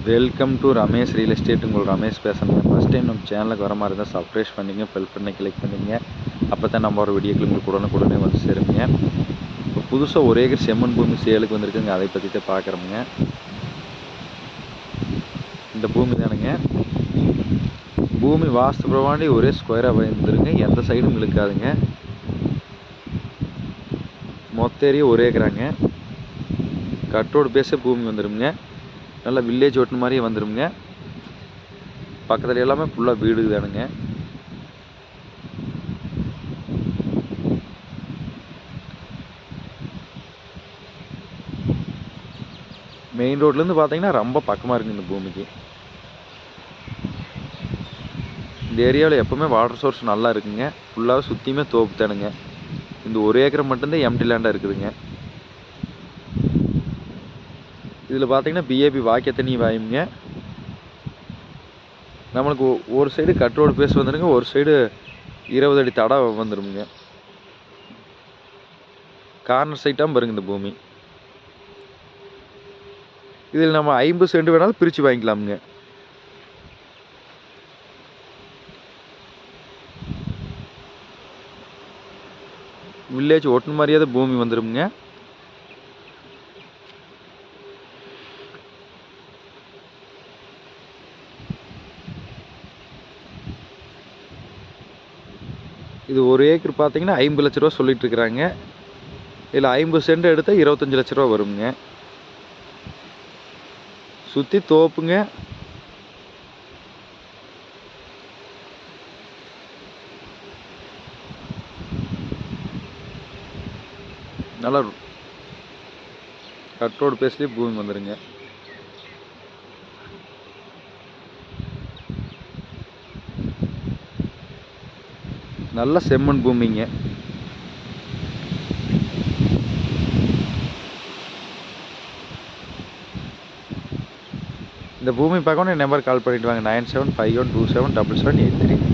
Welcome to Ramesh real estate. உங்கள் ரமேஷ் பேசுகிறேன். First time நம்ம சேனலுக்கு வர மாதிரி இருந்தால் சப்ஸ்கிரைப் பண்ணிங்க, பெல் பண்ணி கிளிக் பண்ணிங்க. அப்போ தான் நம்ம ஒரு வீடியோக்கள் உங்களுக்கு உடனுக்குடனே வந்து சேருங்க. இப்போ புதுசாக 1 ஏக்கர் செம்மண் பூமி சேலுக்கு வந்திருக்குங்க. அதை பற்றி தான் பார்க்குறோமுங்க. இந்த பூமி தானுங்க. பூமி வாஸ்து பிரமாண்டி ஒரே ஸ்கொயராக வந்துருங்க. எந்த சைடும் இழுக்காதுங்க. மொத்த ஏரியா 1 ஏக்கராங்க. கட்டோடு பேச பூமி வந்துடுங்க. நல்லா வில்லேஜ் ஓட்டுன மாதிரியே வந்துடுங்க. பக்கத்தில் எல்லாமே ஃபுல்லாக வீடு தானுங்க. மெயின் ரோட்லேருந்து பார்த்தீங்கன்னா ரொம்ப பக்கமாக இருக்குங்க இந்த பூமிக்கு. இந்த ஏரியாவில் எப்போவுமே வாட்டர் சோர்ஸ் நல்லா இருக்குங்க. ஃபுல்லாக சுற்றியுமே தோப்பு தானுங்க. இந்த 1 ஏக்கர் மட்டும்தான் எம்டி லேண்டாக இருக்குதுங்க. இதில் பார்த்தீங்கன்னா பிஏபி வாக்கிய தண்ணி வாயுங்க. நம்மளுக்கு ஒரு சைடு கட் ரோடு பேஸ் வந்துடுங்க, ஒரு சைடு 20 அடி தடை வந்துடுங்க. கார்னர் சைட்டாக பாருங்க இந்த பூமி. இதில் நம்ம 50 சென்ட் வேணாலும் பிரித்து வாங்கிக்கலாமுங்க. வில்லேஜ் ஒட்டுன மாதிரியாவது பூமி வந்துடுங்க. இது 1 ஏக்கர் பார்த்தீங்கன்னா 50 லட்ச ரூபா சொல்லிட்டு இருக்கிறாங்க. இதில் 50 சென்ட் எடுத்தால் 25 லட்ச ரூபா வருங்க. சுற்றி தோப்புங்க. நல்லா கட் ரோடு பேஸ்லேயே பூமி வந்துடுங்க. நல்ல செம்மண் பூமிங்க. இந்த பூமி பார்க்கணும் நம்பர் கால் பண்ணிட்டு வாங்க. 9751277783.